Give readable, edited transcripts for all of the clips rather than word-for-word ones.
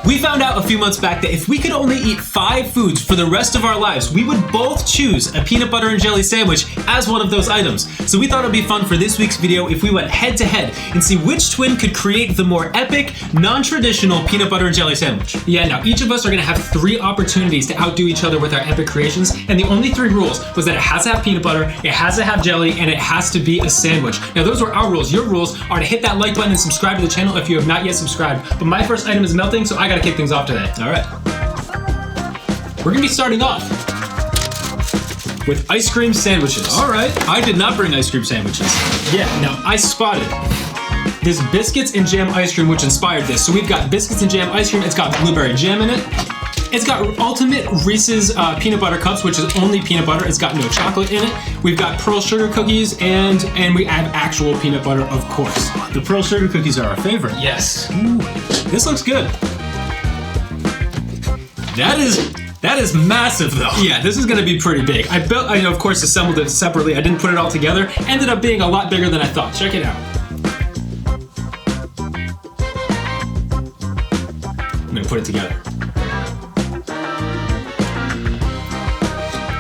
We found out a few months back that if we could only eat 5 foods for the rest of our lives, we would both choose a peanut butter and jelly sandwich as one of those items. So we thought it'd be fun for this week's video if we went head to head and see which twin could create the more epic, non-traditional peanut butter and jelly sandwich. Yeah, now each of us are gonna have 3 opportunities to outdo each other with our epic creations, and the only 3 rules was that it has to have peanut butter, it has to have jelly, and it has to be a sandwich. Now those were our rules. Your rules are to hit that like button and subscribe to the channel if you have not yet subscribed. But my first item is melting, so I gotta kick things off today. All right. We're gonna be starting off with ice cream sandwiches. All right. I did not bring ice cream sandwiches. Yeah, now I spotted this biscuits and jam ice cream, which inspired this. So we've got biscuits and jam ice cream. It's got blueberry jam in it. It's got ultimate Reese's peanut butter cups, which is only peanut butter. It's got no chocolate in it. We've got pearl sugar cookies, and we have actual peanut butter, of course. The pearl sugar cookies are our favorite. Yes. Ooh, this looks good. That is massive though. Yeah, this is gonna be pretty big. I of course assembled it separately. I didn't put it all together. Ended up being a lot bigger than I thought. Check it out. I'm gonna put it together.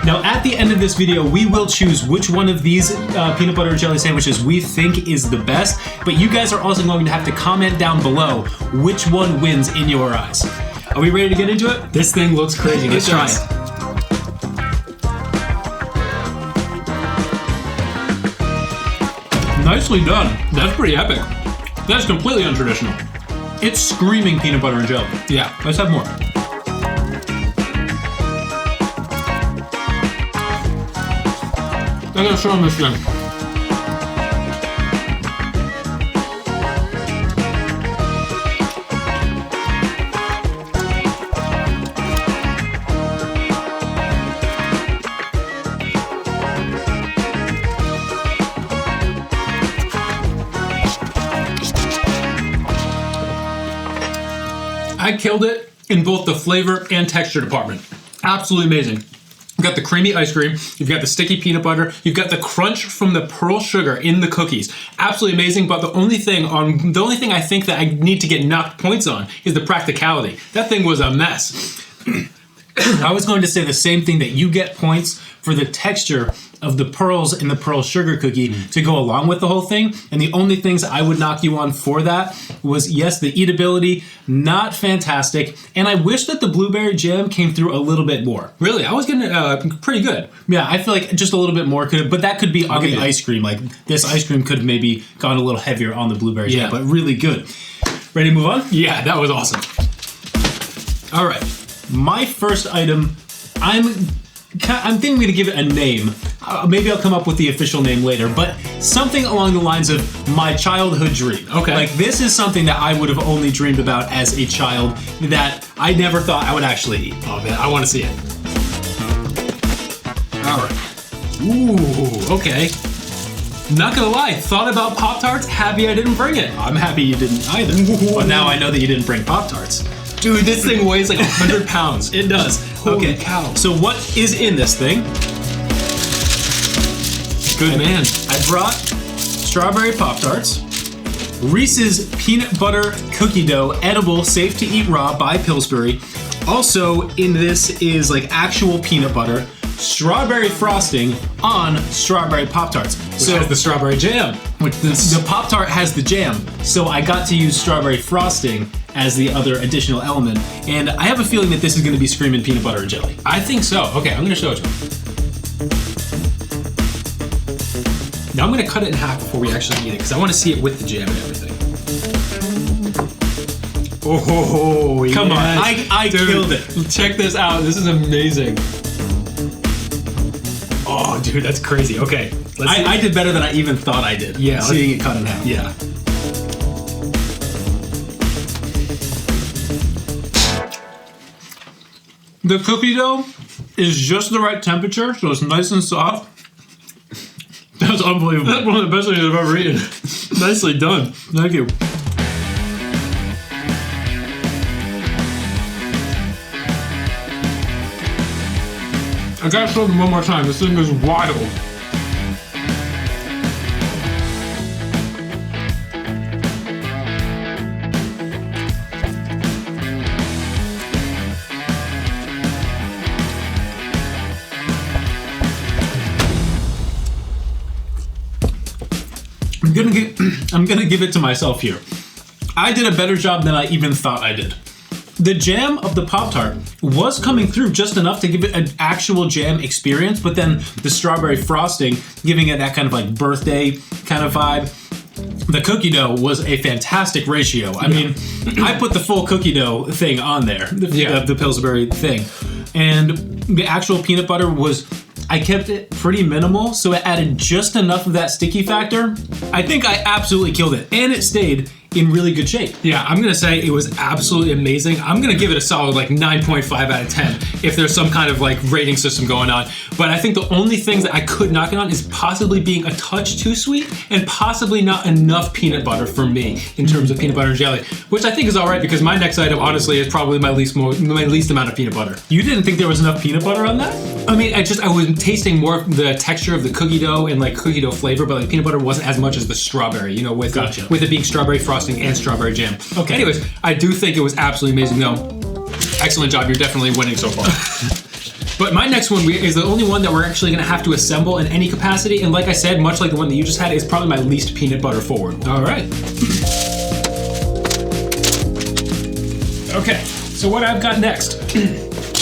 Now at the end of this video, we will choose which one of these peanut butter and jelly sandwiches we think is the best, but you guys are also going to have to comment down below which one wins in your eyes. Are we ready to get into it? This thing looks crazy. Let's try it. Nicely done. That's pretty epic. That's completely untraditional. It's screaming peanut butter and jelly. Yeah. Let's have more. I gotta show them this thing. I killed it in both the flavor and texture department. Absolutely amazing. You've got the creamy ice cream, you've got the sticky peanut butter, you've got the crunch from the pearl sugar in the cookies. Absolutely amazing, but the only thing I think that I need to get knocked points on is the practicality. That thing was a mess. I was going to say the same thing, that you get points for the texture of the pearls in the pearl sugar cookie to go along with the whole thing. And the only things I would knock you on for that was, yes, the eatability, not fantastic. And I wish that the blueberry jam came through a little bit more. Really, I was getting pretty good. Yeah, I feel like just a little bit more could, but that could be on the ice cream. Like this ice cream could have maybe gone a little heavier on the blueberry jam, but really good. Ready to move on? Yeah, that was awesome. All right, my first item, I'm thinking to give it a name. Maybe I'll come up with the official name later, but something along the lines of my childhood dream. Okay. Like this is something that I would have only dreamed about as a child that I never thought I would actually eat. Oh man, I want to see it. All right. Ooh, okay. Not gonna lie, thought about Pop-Tarts, happy I didn't bring it. I'm happy you didn't either. But now I know that you didn't bring Pop-Tarts. Dude, this thing weighs like 100 pounds. It does. Holy Okay. cow. So what is in this thing? Good man. I brought strawberry Pop-Tarts, Reese's peanut butter cookie dough, edible, safe to eat raw by Pillsbury. Also in this is like actual peanut butter, strawberry frosting on strawberry Pop-Tarts. So has the strawberry jam. The Pop-Tart has the jam, so I got to use strawberry frosting as the other additional element. And I have a feeling that this is gonna be screaming peanut butter and jelly. I think so. Okay, I'm gonna show it to you. Now I'm gonna cut it in half before we actually eat it, because I wanna see it with the jam and everything. Oh, Come on, yes. I Dude, killed it. Check this out, this is amazing. Oh, dude, that's crazy. Okay, let's see. I did better than I even thought I did. Yeah, seeing it cut in half. Yeah. The cookie dough is just the right temperature, so it's nice and soft. That's unbelievable. That's one of the best things I've ever eaten. Nicely done. Thank you. I gotta show them one more time. This thing is wild. gonna give it to myself here. I did a better job than I even thought I did. The jam of the Pop-Tart was coming through just enough to give it an actual jam experience, but then the strawberry frosting giving it that kind of like birthday kind of vibe. The cookie dough was a fantastic ratio. I mean, I put the full cookie dough thing on there, the Pillsbury thing. And the actual peanut butter I kept it pretty minimal, so it added just enough of that sticky factor. I think I absolutely killed it, and it stayed in really good shape. Yeah, I'm gonna say it was absolutely amazing. I'm gonna give it a solid like 9.5 out of 10 if there's some kind of like rating system going on. But I think the only things that I could knock it on is possibly being a touch too sweet and possibly not enough peanut butter for me in terms of peanut butter and jelly, which I think is all right because my next item honestly is probably my least amount of peanut butter. You didn't think there was enough peanut butter on that? I mean, I was tasting more of the texture of the cookie dough and like cookie dough flavor, but like peanut butter wasn't as much as the strawberry, you know, with it being strawberry frosting and strawberry jam. Okay. Anyways, I do think it was absolutely amazing. No, excellent job. You're definitely winning so far. But my next one is the only one that we're actually going to have to assemble in any capacity. And like I said, much like the one that you just had, is probably my least peanut butter forward. All right. Okay, so what I've got next,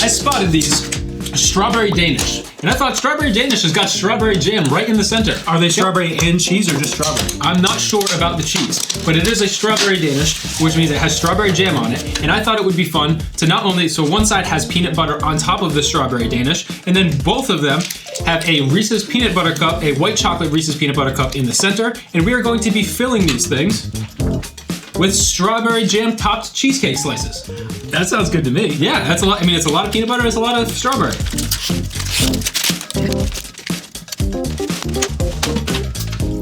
I spotted these strawberry Danish. And I thought strawberry Danish has got strawberry jam right in the center. Are they strawberry and cheese or just strawberry? I'm not sure about the cheese, but it is a strawberry Danish, which means it has strawberry jam on it. And I thought it would be fun to not only, so one side has peanut butter on top of the strawberry Danish, and then both of them have a Reese's peanut butter cup, a white chocolate Reese's peanut butter cup in the center. And we are going to be filling these things with strawberry jam topped cheesecake slices. That sounds good to me. Yeah, that's a lot. I mean, it's a lot of peanut butter, it's a lot of strawberry.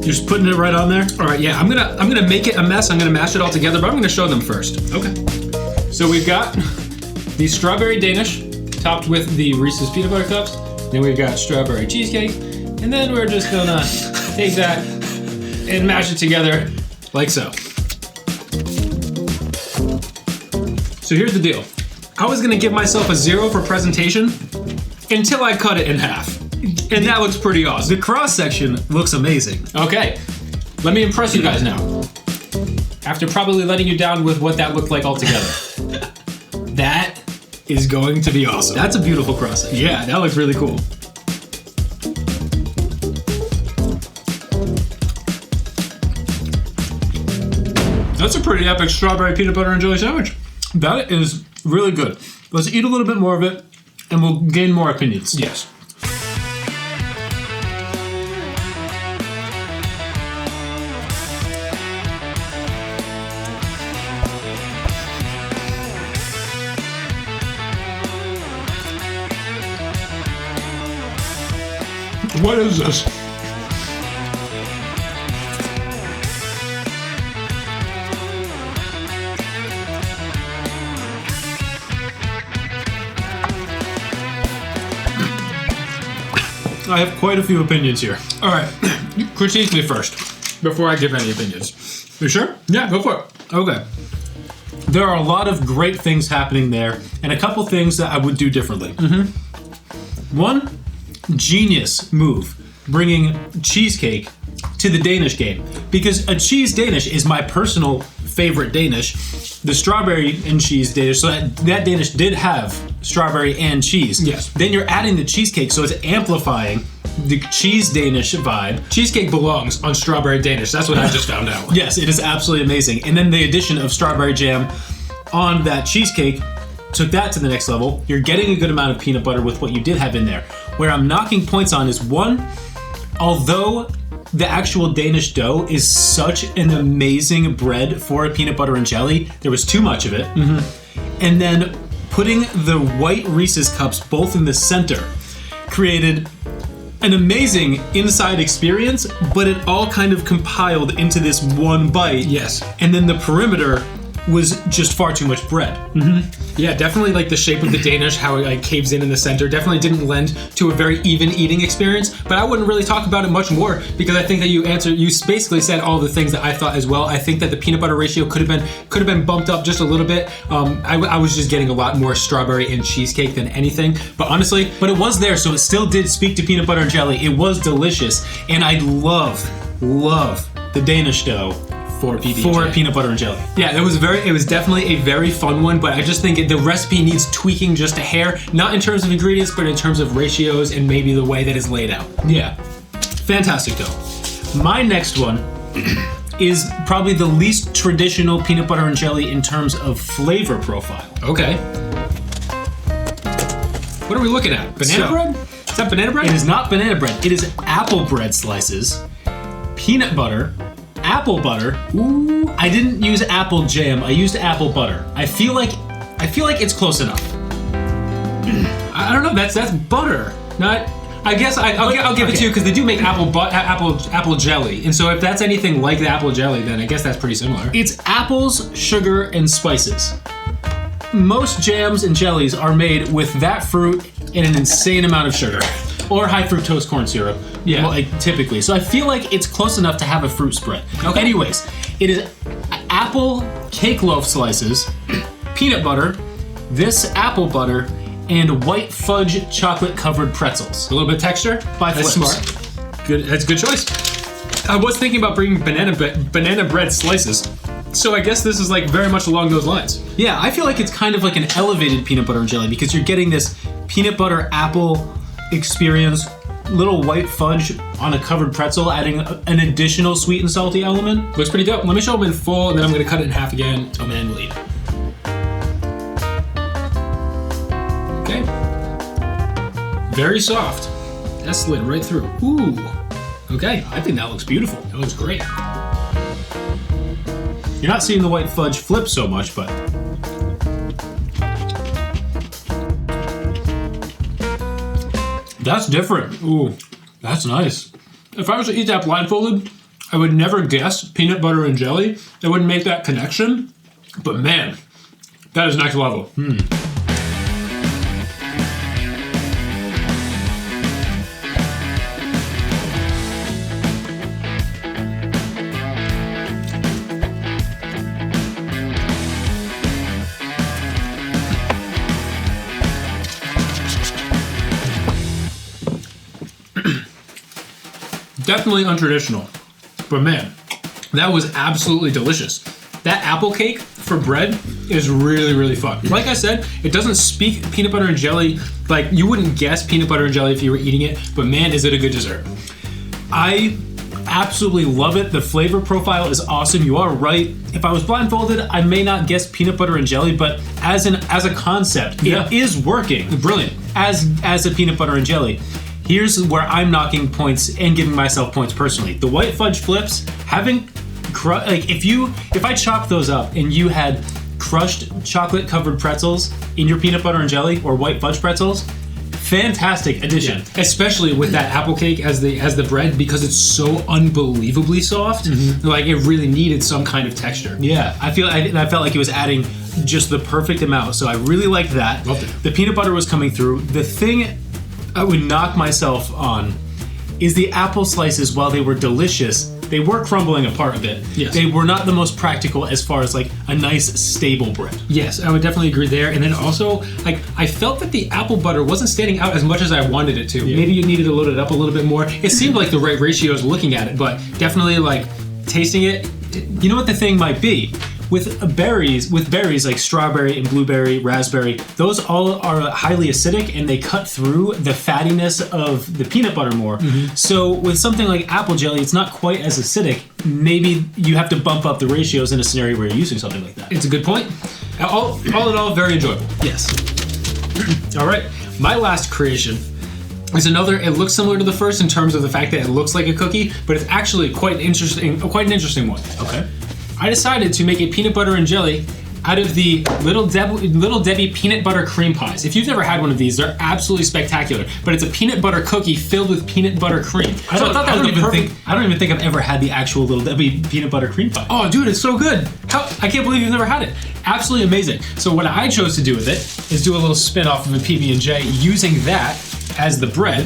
You're just putting it right on there? All right, yeah, I'm gonna make it a mess. I'm gonna mash it all together, but I'm gonna show them first. Okay. So we've got the strawberry Danish topped with the Reese's peanut butter cups. Then we've got strawberry cheesecake, and then we're just gonna take that and mash it together like so. So here's the deal. I was gonna give myself a 0 for presentation until I cut it in half. And that looks pretty awesome. The cross section looks amazing. Okay, let me impress you guys now. After probably letting you down with what that looked like altogether. That is going to be awesome. That's a beautiful cross section. Yeah, that looks really cool. That's a pretty epic strawberry peanut butter and jelly sandwich. That is really good. Let's eat a little bit more of it, and we'll gain more opinions. Yes. What is this? I have quite a few opinions here. All right, critique me first before I give any opinions. You sure? Yeah, go for it. Okay. There are a lot of great things happening there, and a couple things that I would do differently. One, genius move, bringing cheesecake to the Danish game. Because a cheese Danish is my personal favorite Danish. The strawberry and cheese Danish, so that Danish did have strawberry and cheese. Yes. Then you're adding the cheesecake, so it's amplifying the cheese Danish vibe. Cheesecake belongs on strawberry Danish. That's what I just found out. Yes, it is absolutely amazing. And then the addition of strawberry jam on that cheesecake took that to the next level. You're getting a good amount of peanut butter with what you did have in there. Where I'm knocking points on is one, although the actual Danish dough is such an amazing bread for a peanut butter and jelly, there was too much of it. And then putting the white Reese's cups both in the center created an amazing inside experience, but it all kind of compiled into this one bite. Yes. And then the perimeter was just far too much bread. Yeah, definitely like the shape of the Danish, how it like caves in the center, definitely didn't lend to a very even eating experience, but I wouldn't really talk about it much more because I think that you basically said all the things that I thought as well. I think that the peanut butter ratio could have been bumped up just a little bit. I was just getting a lot more strawberry and cheesecake than anything, but honestly, But it was there, so it still did speak to peanut butter and jelly. It was delicious, and I love the Danish dough for PB&J. for peanut butter and jelly. Yeah, it was definitely a very fun one, but I just think the recipe needs tweaking just a hair, not in terms of ingredients, but in terms of ratios and maybe the way that it's laid out. Yeah. Fantastic dough. My next one is probably the least traditional peanut butter and jelly in terms of flavor profile. Okay. What are we looking at? Banana bread? Is that banana bread? It is not banana bread. It is apple bread slices, peanut butter, apple butter. Ooh, I didn't use apple jam. I used apple butter. I feel like it's close enough. I don't know. That's butter. Not. I guess I'll give it to you because they do make apple jelly, and so if that's anything like the apple jelly, then I guess that's pretty similar. It's apples, sugar, and spices. Most jams and jellies are made with that fruit and an insane amount of sugar, or high fructose corn syrup. Yeah, like typically. So I feel like it's close enough to have a fruit spread. Okay. Anyways, it is apple cake loaf slices, peanut butter, this apple butter, and white fudge chocolate covered pretzels. A little bit of texture. That's smart. Good. That's a good choice. I was thinking about bringing banana bread slices, so I guess this is like very much along those lines. Yeah, I feel like it's kind of like an elevated peanut butter and jelly because you're getting this peanut butter apple experience, little white fudge on a covered pretzel, adding an additional sweet and salty element. Looks pretty dope. Let me show them in full, and then I'm going to cut it in half again. Oh man, we'll eat it. Okay. Very soft. That slid right through. Ooh. Okay. I think that looks beautiful. That looks great. You're not seeing the white fudge flip so much, but that's different. Ooh. That's nice. If I was to eat that blindfolded, I would never guess peanut butter and jelly. I wouldn't make that connection. But man, that is next level. Definitely untraditional, but man, that was absolutely delicious. That apple cake for bread is really, really fun. Like I said, it doesn't speak peanut butter and jelly. Like you wouldn't guess peanut butter and jelly if you were eating it, but man, is it a good dessert. I absolutely love it. The flavor profile is awesome. You are right. If I was blindfolded, I may not guess peanut butter and jelly, but as a concept, Yeah. it is working. Brilliant. As a peanut butter and jelly. Here's where I'm knocking points and giving myself points personally. The white fudge flips, if I chopped those up and you had crushed chocolate covered pretzels in your peanut butter and jelly or white fudge pretzels, fantastic addition. Yeah. Especially with that apple cake as the bread, because it's so unbelievably soft. Like it really needed some kind of texture. Yeah, I felt like it was adding just the perfect amount. So I really liked that. Loved it. The peanut butter was coming through. The thing I would knock myself on is the apple slices. While they were delicious, they were crumbling apart a bit. Yes. They were not the most practical as far as like a nice stable bread. Yes, I would definitely agree there. And then also, like, I felt that the apple butter wasn't standing out as much as I wanted it to. Yeah. Maybe you needed to load it up a little bit more. It seemed like the right ratios looking at it, but definitely like tasting it. You know what the thing might be? With berries like strawberry and blueberry, raspberry, those all are highly acidic and they cut through the fattiness of the peanut butter more. So with something like apple jelly, it's not quite as acidic. Maybe you have to bump up the ratios in a scenario where you're using something like that. It's a good point. All in all, very enjoyable. Yes. All right, my last creation is another. It looks similar to the first in terms of the fact that it looks like a cookie, but it's actually quite an interesting one. Okay. I decided to make a peanut butter and jelly out of the Little Debbie peanut butter cream pies. If you've never had one of these, they're absolutely spectacular. But it's a peanut butter cookie filled with peanut butter cream. I don't even think I've ever had the actual Little Debbie peanut butter cream pie. Oh, dude, it's so good. I can't believe you've never had it. Absolutely amazing. So what I chose to do with it is do a little spin off of a PB&J using that as the bread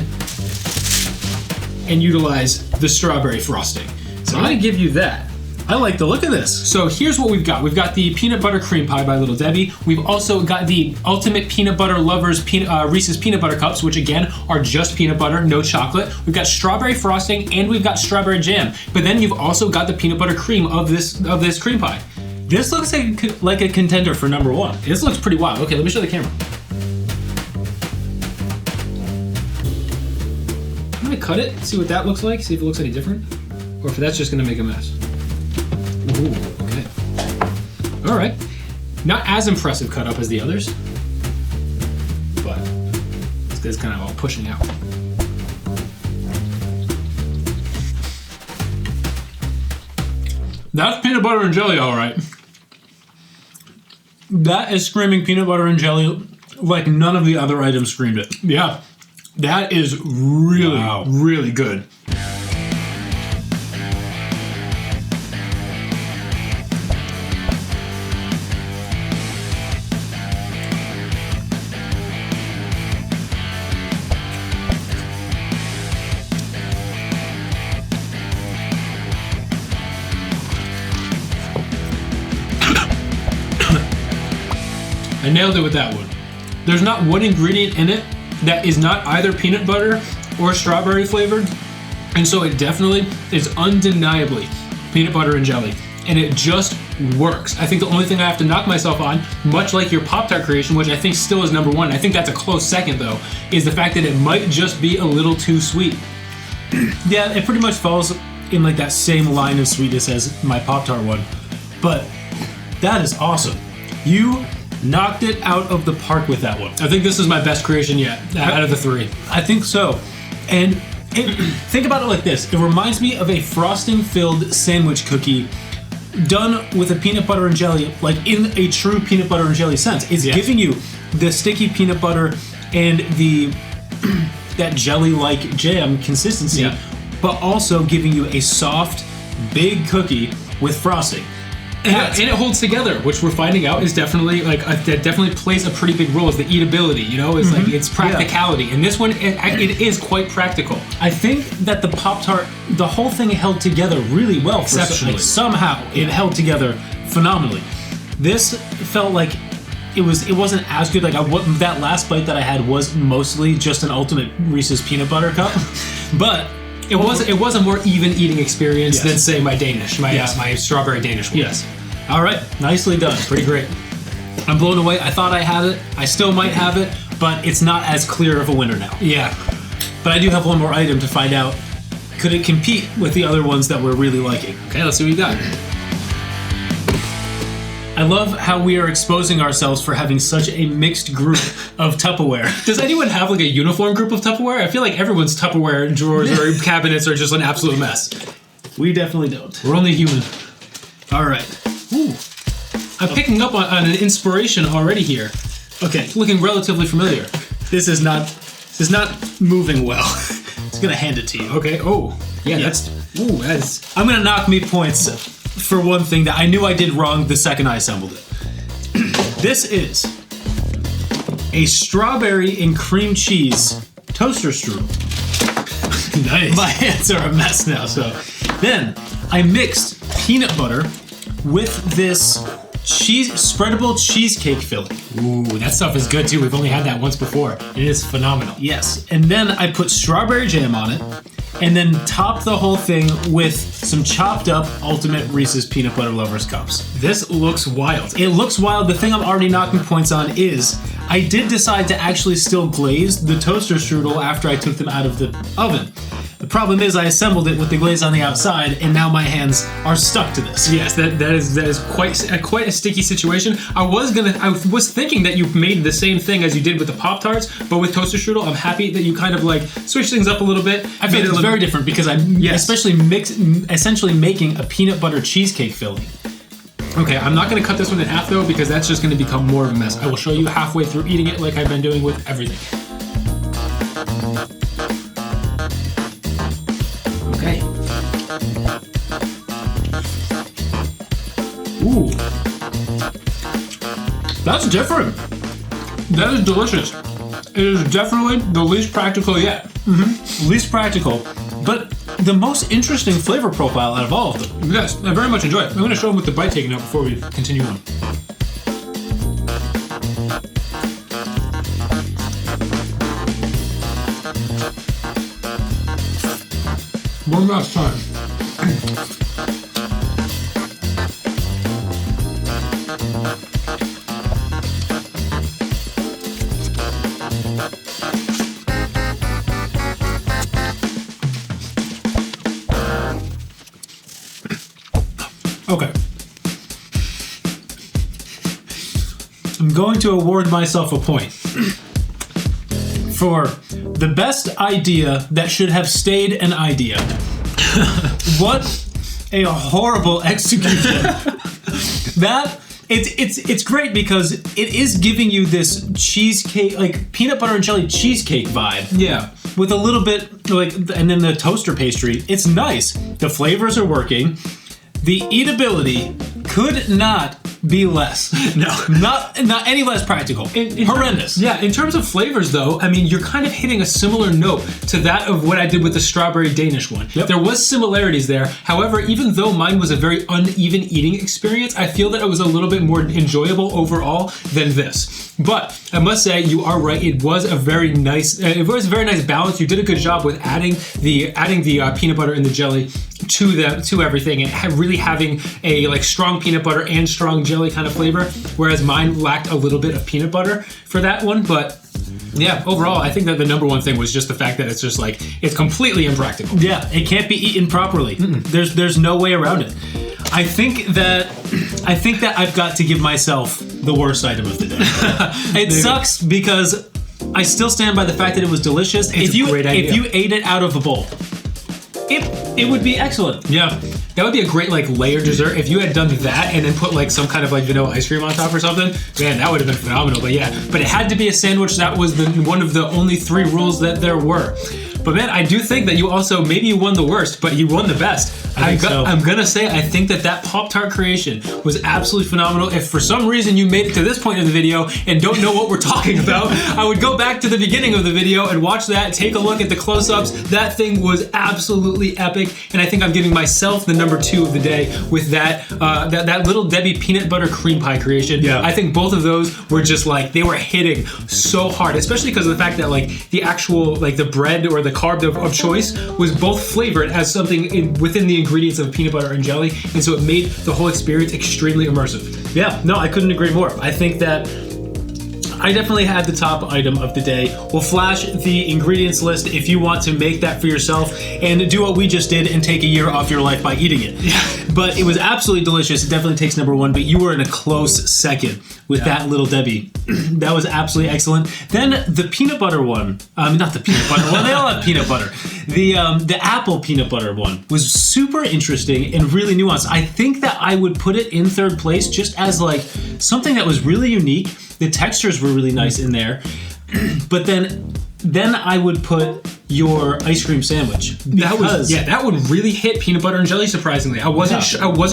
and utilize the strawberry frosting. So I'm gonna give you that. I like the look of this. So here's what we've got. We've got the peanut butter cream pie by Little Debbie. We've also got the ultimate peanut butter lovers Reese's peanut butter cups, which again are just peanut butter, no chocolate. We've got strawberry frosting and we've got strawberry jam. But then you've also got the peanut butter cream of this cream pie. This looks like a contender for number 1. This looks pretty wild. Okay, let me show the camera. I'm gonna cut it, see what that looks like, see if it looks any different, or if that's just gonna make a mess. Ooh, okay. All right. Not as impressive cut up as the others, but this guy's kind of all pushing out. That's peanut butter and jelly, all right. That is screaming peanut butter and jelly like none of the other items screamed it. Yeah, that is really, really good. I nailed it with that one. There's not one ingredient in it that is not either peanut butter or strawberry flavored, and so it definitely is undeniably peanut butter and jelly, and it just works. I think the only thing I have to knock myself on, much like your Pop-Tart creation, which I think still is number 1, I think that's a close second though, is the fact that it might just be a little too sweet. Yeah, it pretty much falls in like that same line of sweetness as my Pop-Tart one, but that is awesome. You knocked it out of the park with that one. I think this is my best creation yet, out of the 3. I think so. And think about it like this. It reminds me of a frosting-filled sandwich cookie done with a peanut butter and jelly, like in a true peanut butter and jelly sense. It's giving you the sticky peanut butter and the that jelly-like jam consistency, but also giving you a soft, big cookie with frosting. And it holds together, which we're finding out is definitely that definitely plays a pretty big role. Is the eatability, is like it's practicality, and this one it is quite practical. I think that the Pop-Tart, the whole thing held together really well. Exceptionally, somehow it held together phenomenally. This felt like it wasn't as good. Like that last bite that I had was mostly just an ultimate Reese's peanut butter cup, but. It was a more even eating experience than say my Danish, my strawberry Danish one. Yes. All right, nicely done. Pretty great. I'm blown away. I thought I had it. I still might have it, but it's not as clear of a winner now. Yeah. But I do have one more item to find out. Could it compete with the other ones that we're really liking? Okay, let's see what you got. I love how we are exposing ourselves for having such a mixed group of Tupperware. Does anyone have like a uniform group of Tupperware? I feel like everyone's Tupperware drawers or cabinets are just an absolute mess. We definitely don't. We're only human. All right. Ooh. I'm picking up on an inspiration already here. Okay, looking relatively familiar. This is not moving well. Just gonna hand it to you. Okay. Oh, yeah. That's. I'm gonna knock me points for one thing that I knew I did wrong the second I assembled it. This is a strawberry and cream cheese toaster strudel. Nice. My hands are a mess now. So then I mixed peanut butter with this spreadable cheesecake filling. Ooh, that stuff is good too. We've only had that once before. It is phenomenal. Yes. And then I put strawberry jam on it and then topped the whole thing with some chopped up ultimate Reese's peanut butter lovers cups. This looks wild. It looks wild. The thing I'm already knocking points on is I did decide to actually still glaze the toaster strudel after I took them out of the oven. The problem is I assembled it with the glaze on the outside, and now my hands are stuck to this. Yes, that is quite a sticky situation. I was thinking that you made the same thing as you did with the Pop-Tarts, but with toaster strudel, I'm happy that you kind of like switched things up a little bit. I feel it's very different because I'm essentially making a peanut butter cheesecake filling. Okay, I'm not going to cut this one in half though, because that's just going to become more of a mess. I will show you halfway through eating it like I've been doing with everything. Okay. Ooh. That's different. That is delicious. It is definitely the least practical yet. Mm-hmm. Least practical, but the most interesting flavor profile out of all of them. Yes, I very much enjoy it. I'm going to show them with the bite taken out before we continue on. One last time. Okay. I'm going to award myself a point for the best idea that should have stayed an idea. What a horrible execution. That it's great because it is giving you this cheesecake, like peanut butter and jelly cheesecake vibe. Yeah. With a little bit like, and then the toaster pastry. It's nice. The flavors are working. The eatability could not be less. No. Not any less practical. Horrendous. Yeah, in terms of flavors though, I mean, you're kind of hitting a similar note to that of what I did with the strawberry Danish one. Yep. There was similarities there. However, even though mine was a very uneven eating experience, I feel that it was a little bit more enjoyable overall than this. But I must say, you are right. It was a very nice balance. You did a good job with adding the peanut butter and the jelly to everything, and really having a like strong peanut butter and strong jelly kind of flavor, whereas mine lacked a little bit of peanut butter for that one. But yeah, overall, I think that the number one thing was just the fact that it's just like, it's completely impractical. Yeah, it can't be eaten properly. There's no way around it. I think that I've got to give myself the worst item of the day. It sucks because I still stand by the fact that it was delicious. It's a great idea. If you ate it out of a bowl, it would be excellent. Yeah, that would be a great like layered dessert. If you had done that and then put like some kind of like vanilla ice cream on top or something, man, that would have been phenomenal. But yeah, but it had to be a sandwich. That was one of the only 3 rules that there were. But man, I do think that you also, maybe you won the worst, but you won the best. I'm gonna say, I think that Pop-Tart creation was absolutely phenomenal. If for some reason you made it to this point of the video and don't know what we're talking about, I would go back to the beginning of the video and watch that, take a look at the close-ups. That thing was absolutely epic, and I think I'm giving myself the number 2 of the day with that Little Debbie peanut butter cream pie creation. Yeah. I think both of those were just like, they were hitting so hard, especially because of the fact that like the actual, like the bread or the carb of choice was both flavored as something within the ingredients of peanut butter and jelly, and so it made the whole experience extremely immersive. Yeah, no, I couldn't agree more. I think that I definitely had the top item of the day. We'll flash the ingredients list if you want to make that for yourself and do what we just did and take a year off your life by eating it. Yeah. But it was absolutely delicious. It definitely takes number 1, but you were in a close second with that Little Debbie. That was absolutely excellent. Then the peanut butter one, not the peanut butter one, they all have peanut butter. The apple peanut butter one was super interesting and really nuanced. I think that I would put it in 3rd place just as like something that was really unique. The textures were really nice in there. But then I would put your ice cream sandwich. That one really hit peanut butter and jelly, surprisingly. I wasn't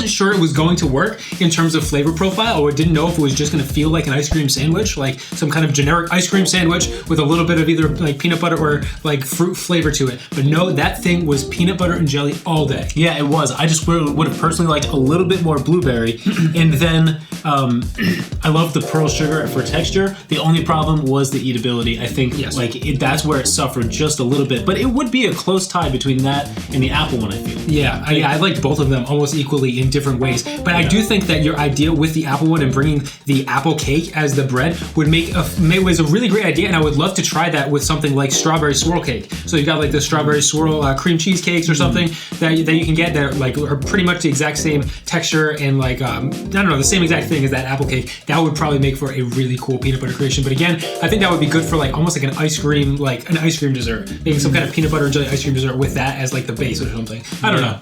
sure it was going to work in terms of flavor profile, or didn't know if it was just going to feel like an ice cream sandwich, like some kind of generic ice cream sandwich with a little bit of either like peanut butter or like fruit flavor to it. But no, that thing was peanut butter and jelly all day. Yeah, it was. I just would have personally liked a little bit more blueberry. And then I love the pearl sugar for texture. The only problem was the eatability. I think that's where it suffered just a little bit, but it would be a close tie between that and the apple one, I feel. Yeah, I liked both of them almost equally in different ways, but I do think that your idea with the apple one and bringing the apple cake as the bread was a really great idea, and I would love to try that with something like strawberry swirl cake. So you got like the strawberry swirl cream cheese cakes or something that you can get that like are pretty much the exact same texture and like I don't know, the same exact thing as that apple cake. That would probably make for a really cool peanut butter creation. But again, I think that would be good for like almost like an ice cream dessert, making some kind of peanut butter and jelly ice cream dessert with that as like the base or something. I don't know.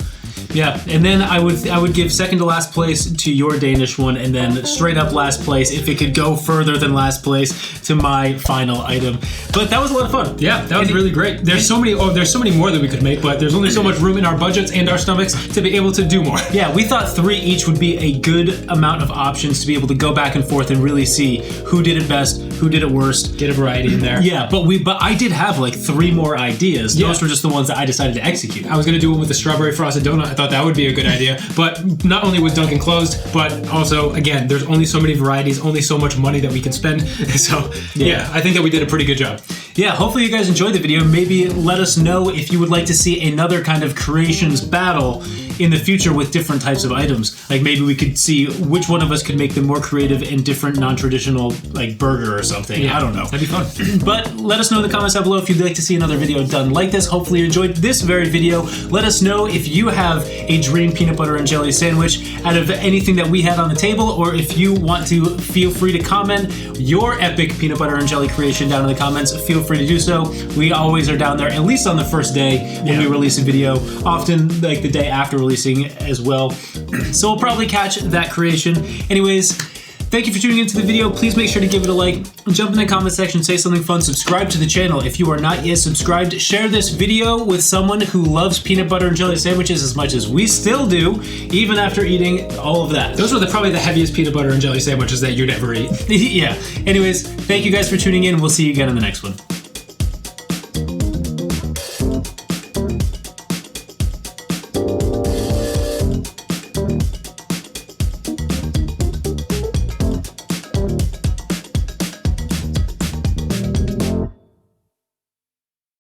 Yeah, and then I would give second to last place to your Danish one, and then straight up last place, if it could go further than last place, to my final item. But that was a lot of fun. Yeah, that was really great. There's so many more that we could make, but there's only so much room in our budgets and our stomachs to be able to do more. Yeah, we thought 3 each would be a good amount of options to be able to go back and forth and really see who did it best, who did it worst. Get a variety in there. Yeah, but I did have like 3 more ideas. Yeah. Those were just the ones that I decided to execute. I was going to do one with the strawberry frosted donut. I thought that would be a good idea. But not only was Dunkin' closed, but also, again, there's only so many varieties, only so much money that we can spend. So, yeah, I think that we did a pretty good job. Yeah, hopefully you guys enjoyed the video. Maybe let us know if you would like to see another kind of creations battle in the future with different types of items. Like maybe we could see which one of us could make the more creative and different non-traditional like burger or something. Yeah, I don't know. That'd be fun. But let us know in the comments down below if you'd like to see another video done like this. Hopefully you enjoyed this very video. Let us know if you have a dream peanut butter and jelly sandwich out of anything that we had on the table, or if you want to, feel free to comment your epic peanut butter and jelly creation down in the comments. Feel free to do so. We always are down there, at least on the first day when we release a video, often like the day after releasing as well. So we'll probably catch that creation. Anyways, thank you for tuning into the video. Please make sure to give it a like, jump in the comment section, say something fun, subscribe to the channel if you are not yet subscribed, share this video with someone who loves peanut butter and jelly sandwiches as much as we still do, even after eating all of that. Those were probably the heaviest peanut butter and jelly sandwiches that you'd ever eat. Yeah. Anyways, thank you guys for tuning in. We'll see you again in the next one.